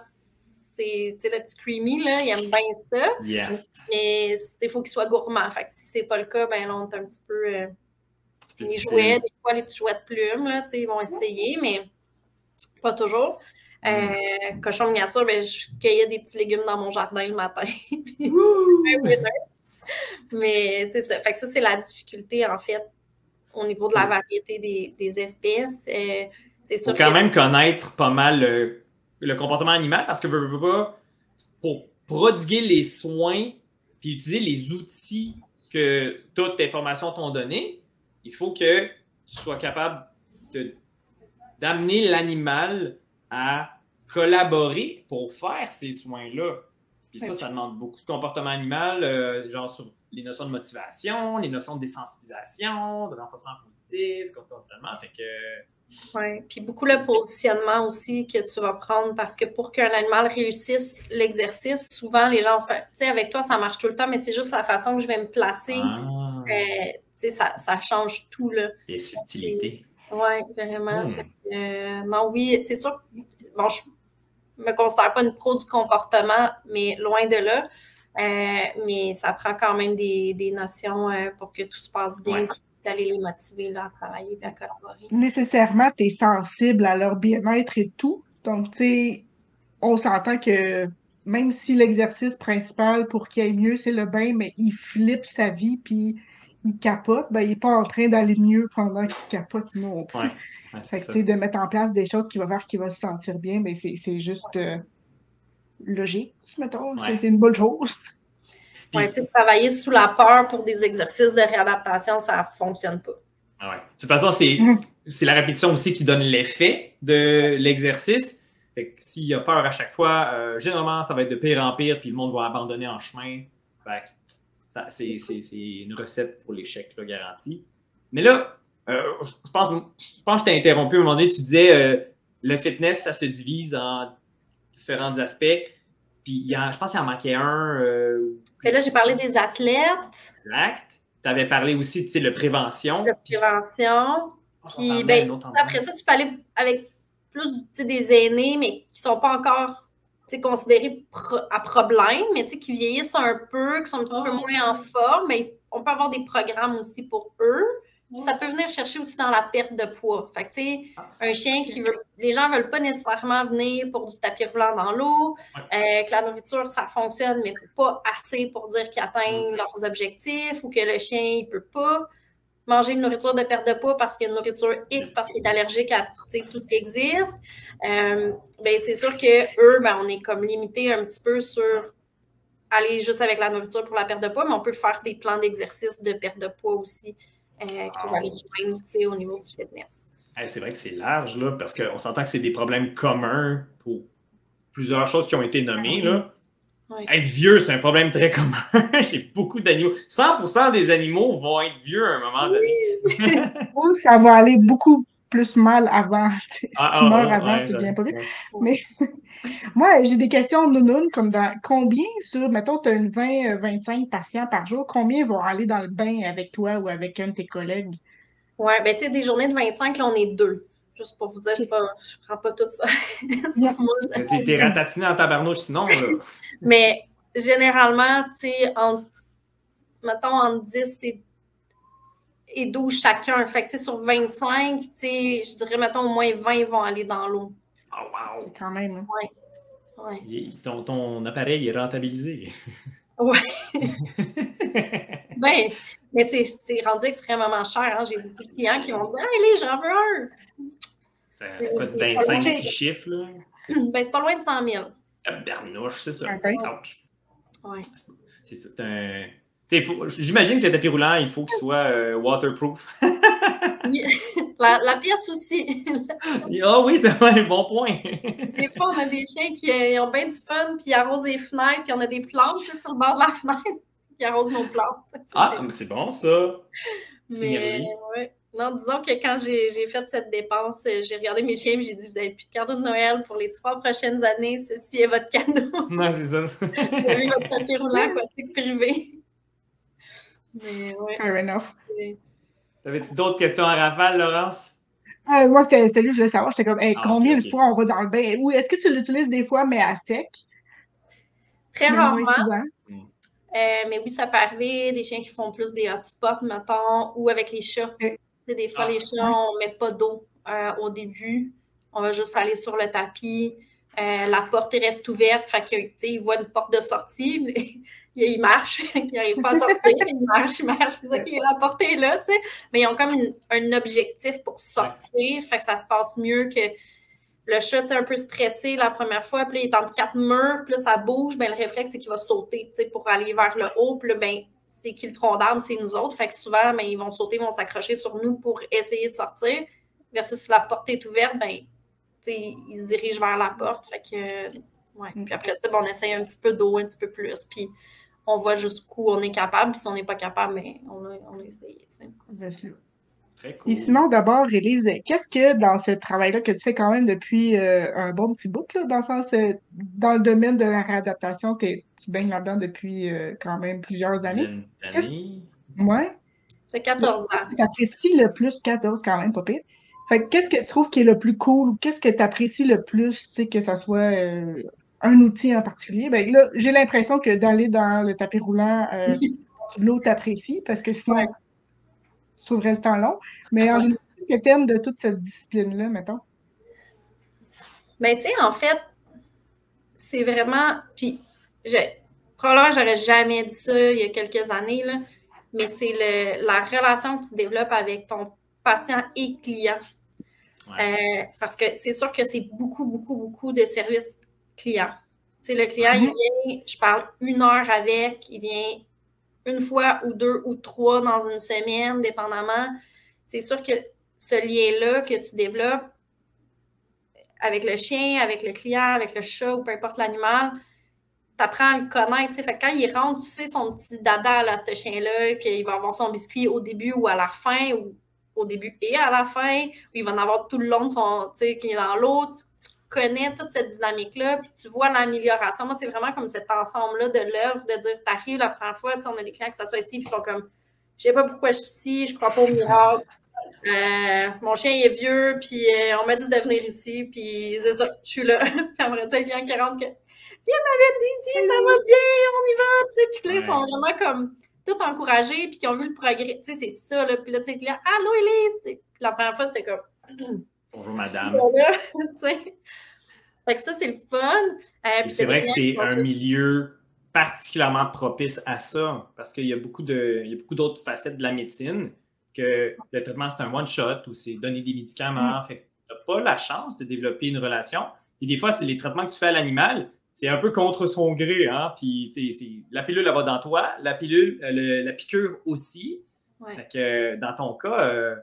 C: c'est le petit creamy, là, il aime bien ça.
B: Yes.
C: Mais il faut qu'il soit gourmand. Fait que si c'est pas le cas, ben là, on est un petit peu. Les jouets, des fois, les petits jouets de plumes, là, ils vont essayer, mais pas toujours. Cochon miniature, ben, je cueillais des petits légumes dans mon jardin le matin. Mais c'est ça. Fait que ça, c'est la difficulté, en fait, au niveau de la variété des espèces. C'est sûr.
B: Faut quand même connaître pas mal le comportement animal parce que veux pas, pour prodiguer les soins puis utiliser les outils que toutes tes formations t'ont donné, il faut que tu sois capable d'amener l'animal à collaborer pour faire ces soins-là. Puis ça demande beaucoup de comportement animal, genre sur les notions de motivation, les notions de désensibilisation, de renforcement positif, conditionnement. Fait que.
C: Oui, puis beaucoup le positionnement aussi que tu vas prendre parce que pour qu'un animal réussisse l'exercice, souvent les gens font, tu sais, avec toi, ça marche tout le temps, mais c'est juste la façon que je vais me placer. Tu sais, ça change tout, là.
B: Les subtilités.
C: Oui, vraiment. Fait que, non, oui, c'est sûr. Bon, je me considère pas une pro du comportement, mais loin de là. Mais ça prend quand même des notions pour que tout se passe bien, puis d'aller les motiver là, à travailler et à collaborer.
A: Nécessairement, tu es sensible à leur bien-être et tout. Donc, tu sais, on s'entend que même si l'exercice principal pour qu'il aille mieux, c'est le bain, mais il flippe sa vie puis il capote, ben, il n'est pas en train d'aller mieux pendant qu'il capote non plus. Fait que, tu sais, de mettre en place des choses qui vont faire qu'il va se sentir bien, ben, c'est juste logique, mettons. C'est une bonne chose.
C: Oui, tu sais, travailler sous la peur pour des exercices de réadaptation, ça ne fonctionne pas.
B: De toute façon, c'est la répétition aussi qui donne l'effet de l'exercice. Fait que s'il y a peur à chaque fois, généralement, ça va être de pire en pire, puis le monde va abandonner en chemin. Fait que c'est une recette pour l'échec, là, garantie. Mais là, je pense que je t'ai interrompu à un moment donné. Tu disais le fitness, ça se divise en différents aspects. Puis je pense qu'il en manquait un.
C: Et là, j'ai parlé des athlètes.
B: Exact. Tu avais parlé aussi de prévention.
C: Prévention. Puis, après ça, tu peux aller avec plus des aînés, mais qui ne sont pas encore considérés à problème, mais qui vieillissent un peu, qui sont un petit peu moins en forme. Mais on peut avoir des programmes aussi pour eux. Puis ça peut venir chercher aussi dans la perte de poids. Fait que, tu sais, un chien qui veut. Les gens ne veulent pas nécessairement venir pour du tapis roulant dans l'eau. Que la nourriture, ça fonctionne, mais pas assez pour dire qu'ils atteignent leurs objectifs ou que le chien, il ne peut pas. manger une nourriture de perte de poids parce qu'il y a une nourriture X, parce qu'il est allergique à tout ce qui existe. Ben, c'est sûr qu'eux, ben, on est comme limité un petit peu sur aller juste avec la nourriture pour la perte de poids, mais on peut faire des plans d'exercice de perte de poids aussi qui vont aller rejoindre au niveau du fitness.
B: Hey, c'est vrai que c'est large, là, parce qu'on s'entend que c'est des problèmes communs pour plusieurs choses qui ont été nommées. Là. Oui. Être vieux, c'est un problème très commun. J'ai beaucoup d'animaux. 100% des animaux vont être vieux à un moment donné.
A: Ou ça va aller beaucoup plus mal avant. Si tu meurs avant, tu deviens pas vieux. Mais moi, j'ai des questions nounounes, comme dans combien sur, mettons, tu as une 20-25 patients par jour, combien vont aller dans le bain avec toi ou avec un de tes collègues?
C: Oui, ben tu sais, des journées de 25, là, on est 2. Juste pour vous dire, je prends pas tout ça.
B: T'es ratatiné en tabarnouche sinon, là.
C: Mais généralement, tu sais, mettons, entre 10 et 12 chacun. Fait que, tu sais, sur 25, tu sais, je dirais, mettons, au moins 20 vont aller dans l'eau.
B: Oh, wow!
A: Quand même. Hein?
C: Oui. Ouais.
B: Ton appareil est rentabilisé.
C: Oui. Ben, mais c'est rendu extrêmement cher. Hein? J'ai beaucoup de clients qui vont dire « Hey, j'en veux un! »
B: C'est quoi, dans 5-6 chiffres, là?
C: Ben, c'est pas loin de 100 000.
B: Bernouche, c'est ça.
A: Okay.
C: Ouais.
B: C'est un... J'imagine que le tapis roulant, il faut qu'il soit waterproof.
C: La pièce aussi.
B: Ah oui, c'est un bon point.
C: Des fois, on a des chiens qui ont bien du fun, puis ils arrosent les fenêtres, puis on a des plantes sur le bord de la fenêtre, qui arrosent nos plantes.
B: Ah, c'est bon, ça.
C: Mais, ouais. Non, disons que quand j'ai fait cette dépense, j'ai regardé mes chiens et j'ai dit, vous n'avez plus de cadeau de Noël pour les 3 prochaines années, ceci est votre cadeau.
B: Non, c'est ça.
C: Vous avez votre tapis roulant aquatique privé. Mais, ouais.
A: Fair enough.
B: T'avais-tu d'autres questions à rafale, Laurence?
A: Moi, c'était lui, je voulais savoir. J'étais comme, combien de fois on va dans le bain? Ou est-ce que tu l'utilises des fois, mais à sec?
C: Très rarement. Mais oui, ça peut arriver. Des chiens qui font plus des hotspots, mettons, ou avec les chats. Des fois, les chats, on ne met pas d'eau au début. On va juste aller sur le tapis. La porte reste ouverte. Fait que, ils voient une porte de sortie. Ils marchent. Ils n'arrivent pas à sortir. Ils marchent. Ils disent, OK, la porte est là. T'sais. Mais ils ont comme un objectif pour sortir. Fait que ça se passe mieux que le chat, un peu stressé la première fois. Puis là, il est entre 4 murs. Puis là, ça bouge. Ben, le réflexe, c'est qu'il va sauter pour aller vers le haut. Puis là, ben, c'est qui le tronc d'arbre, c'est nous autres. Fait que souvent, ben, ils vont sauter, ils vont s'accrocher sur nous pour essayer de sortir. Versus si la porte est ouverte, ben, ils se dirigent vers la porte. Fait que, ouais. Puis après ça, ben, on essaye un petit peu d'eau, un petit peu plus. Puis on voit jusqu'où on est capable. Puis si on n'est pas capable, ben, on a essayé.
A: Bien sûr.
B: Très cool.
A: Et sinon, d'abord, Élise, qu'est-ce que dans ce travail-là que tu fais quand même depuis un bon petit bout, là, dans le sens, dans le domaine de la réadaptation, tu baignes là-dedans depuis quand même plusieurs années? Ouais.
C: Ça fait 14 ans.
A: Tu apprécies le plus 14, quand même, pas pire. Fait qu'est-ce que tu trouves qui est le plus cool ou qu'est-ce que tu apprécies le plus, tu sais, que ça soit un outil en particulier? Ben là, j'ai l'impression que d'aller dans le tapis roulant, l'autre t'apprécie parce que sinon, tu trouverais le temps long. Mais en général, qu'est-ce que tu aimes de toute cette discipline-là, mettons?
C: Ben, tu sais, en fait, c'est vraiment. Puis, probablement, j'aurais jamais dit ça il y a quelques années, là, mais c'est la relation que tu développes avec ton patient et client. Ouais. Parce que c'est sûr que c'est beaucoup, beaucoup, beaucoup de services clients. Tu sais, le client, il vient, je parle 1 heure avec, il vient 1 fois ou 2 ou 3 dans une semaine, dépendamment. C'est sûr que ce lien-là que tu développes avec le chien, avec le client, avec le chat ou peu importe l'animal, tu apprends à le connaître. Fait que quand il rentre, tu sais son petit dada, là, ce chien-là, qu'il va avoir son biscuit au début ou à la fin, ou au début et à la fin, ou il va en avoir tout le long de son, tu sais, qui est dans l'eau. Tu connais toute cette dynamique-là, puis tu vois l'amélioration. Moi, c'est vraiment comme cet ensemble-là de l'œuvre, de dire, t'arrives la première fois, tu sais, on a des clients qui s'assoient ici, puis ils font comme, je sais pas pourquoi je suis ici, je crois pas au miracle. Mon chien il est vieux, puis on m'a dit de venir ici, puis c'est ça, je suis là. Puis après ça, les clients qui rentrent, viens ma belle Daisy, ça va bien, on y va, tu sais. Puis là, ils sont vraiment comme tout encouragés, puis qui ont vu le progrès. Tu sais, c'est ça, là. Puis là, tu sais, allô Élise, puis la première fois, c'était comme,
B: bonjour madame.
C: Tu sais. Fait que ça, c'est le fun.
B: C'est vrai que c'est un milieu particulièrement propice à ça, parce qu'il y a beaucoup d'autres facettes de la médecine que le traitement, c'est un one-shot ou c'est donner des médicaments. Fait que tu n'as pas la chance de développer une relation. Et des fois, c'est les traitements que tu fais à l'animal, c'est un peu contre son gré. Hein? Puis, la pilule, elle va dans toi, la piqûre aussi.
C: Ouais.
B: Fait que dans ton cas,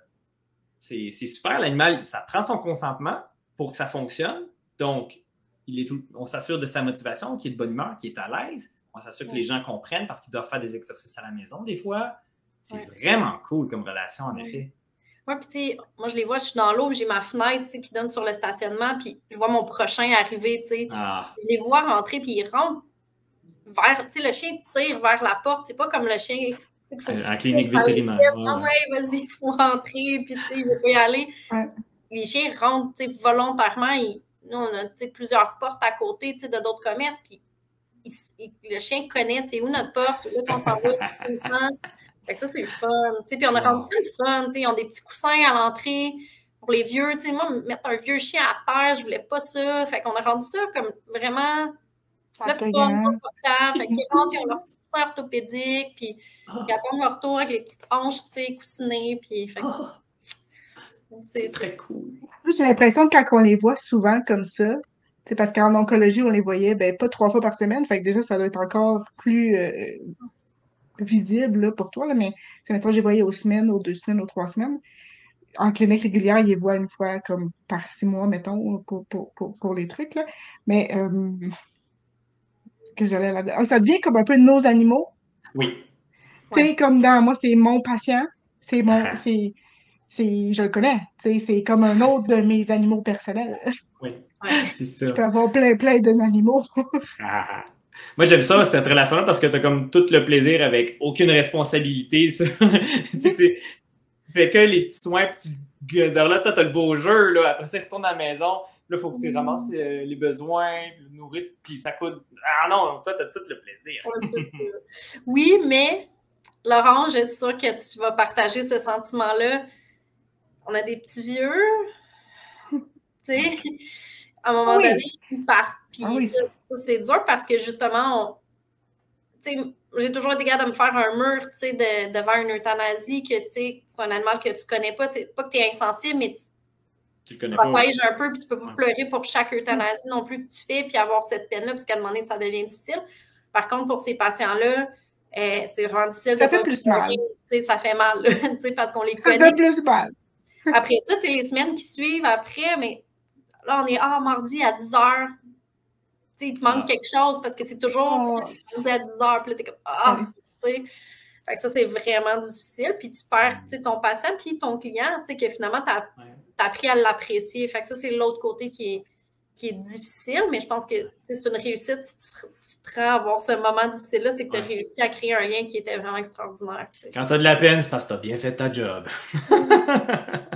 B: c'est super. L'animal, ça prend son consentement pour que ça fonctionne. Donc, on s'assure de sa motivation, qu'il est de bonne humeur, qu'il est à l'aise. On s'assure que les gens comprennent parce qu'ils doivent faire des exercices à la maison des fois. C'est vraiment cool comme relation, en effet.
C: Oui, puis tu sais, moi, je les vois, je suis dans l'eau, j'ai ma fenêtre, tu sais, qui donne sur le stationnement, puis je vois mon prochain arriver, tu sais. Je les vois rentrer, puis ils rentrent vers, tu sais, le chien tire vers la porte. C'est pas comme le chien...
B: En clinique vétérinaire.
C: Ah ouais, vas-y, il faut rentrer, puis tu sais, il veut pas y aller. Les chiens rentrent, tu sais, volontairement. Nous, on a, tu sais, plusieurs portes à côté, tu sais, de d'autres commerces, puis le chien connaît c'est où notre porte, c'est là qu'on s'en va tout le temps. Fait que ça, c'est le fun. Puis on a rendu ça le fun. Ils ont des petits coussins à l'entrée pour les vieux. Moi, mettre un vieux chien à terre, je voulais pas ça. Fait qu'on a rendu ça comme vraiment le fun, confortable. Fait qu'ils rentrent, ils ont leur petit coussin orthopédique, puis ils attendent leur tour avec les petites hanches coussinées. Puis, fait que
B: c'est très cool.
A: J'ai l'impression que quand on les voit souvent comme ça, c'est parce qu'en oncologie, on les voyait pas 3 fois par semaine. Fait que déjà, ça doit être encore plus visible là, pour toi. Là, mais mettons, je les voyais aux semaines, aux 2 semaines, aux 3 semaines. En clinique régulière, ils les voient une fois comme par 6 mois, mettons, pour les trucs. Là. Mais que j'allais là-dedans. Ça devient comme un peu nos animaux.
B: Oui.
A: Tu sais, comme dans moi, c'est mon patient. C'est mon. Je le connais. C'est comme un autre de mes animaux personnels.
B: Oui, c'est ça.
A: Je peux avoir plein d'animaux.
B: Moi, j'aime ça, cette relation-là, parce que tu as comme tout le plaisir avec aucune responsabilité. Tu fais que les petits soins, puis là, tu as le beau jeu. Là. Après ça, il retourne à la maison. Là, il faut que tu ramasses les besoins, le nourrir, puis ça coûte. Ah non, toi, tu as tout le plaisir.
C: Oui, mais Laurent, je suis sûre que tu vas partager ce sentiment-là. On a des petits vieux, tu sais, à un moment donné, ils partent. Puis ça, c'est dur parce que justement, tu sais, j'ai toujours été capable de me faire un mur, tu sais, devant une euthanasie, que, tu sais, c'est un animal que tu connais pas, pas que tu es insensible, mais tu le protèges un peu, puis tu peux pas pleurer pour chaque euthanasie non plus que tu fais, puis avoir cette peine-là, parce qu'à un moment donné, ça devient difficile. Par contre, pour ces patients-là, c'est vraiment difficile.
A: Ça fait plus mal.
C: Ça fait mal, tu sais, parce qu'on les connaît. Ça
A: fait plus mal.
C: Après ça, les semaines qui suivent après, mais là, on est mardi à 10h. Il te manque quelque chose parce que c'est toujours mardi à 10h. Puis là, t'es comme tu sais. Fait que ça, c'est vraiment difficile. Puis tu perds ton patient puis ton client, que finalement, tu as appris à l'apprécier. Fait que ça, c'est l'autre côté qui est difficile, mais je pense que c'est une réussite si tu te rends à avoir ce moment difficile-là, c'est que tu as réussi à créer un lien qui était vraiment extraordinaire. T'sais.
B: Quand tu as de la peine, c'est parce que tu as bien fait ta job.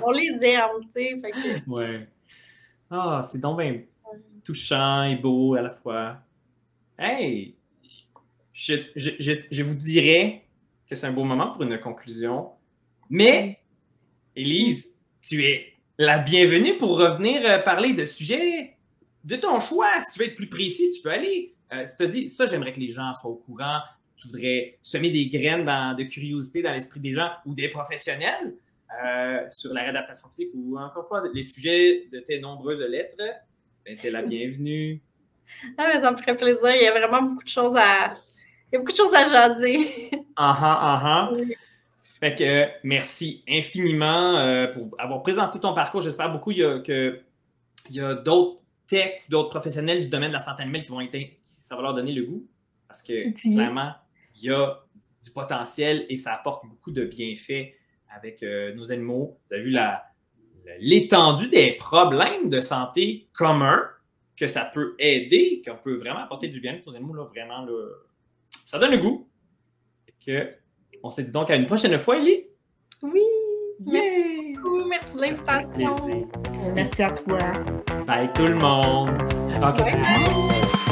C: On les aime, tu sais. Que...
B: Ouais. Ah, c'est donc bien touchant et beau à la fois. Hey! Je vous dirais que c'est un beau moment pour une conclusion, mais Élise, tu es la bienvenue pour revenir parler de sujets de ton choix, si tu veux être plus précis, si tu veux aller. Si tu as dit, ça, j'aimerais que les gens soient au courant, tu voudrais semer des graines de curiosité dans l'esprit des gens ou des professionnels sur la réadaptation physique ou encore une fois, les sujets de tes nombreuses lettres, ben, t'es la bienvenue.
C: Ah, mais ça me ferait plaisir. Il y a vraiment beaucoup de choses à... Il y a beaucoup de choses à jaser.
B: Oui. Fait que merci infiniment pour avoir présenté ton parcours. J'espère beaucoup qu'il y a d'autres techs, d'autres professionnels du domaine de la santé animale qui vont être, ça va leur donner le goût. Parce que vraiment, il y a du potentiel et ça apporte beaucoup de bienfaits avec nos animaux. Vous avez vu l'étendue des problèmes de santé communs que ça peut aider, qu'on peut vraiment apporter du bien aux animaux. Là, vraiment, là, ça donne le goût. On se dit donc à une prochaine fois, Élise.
C: Oui. Merci beaucoup. Merci de l'invitation.
A: Merci à toi.
B: Bye tout le monde.
C: Okay. Bye.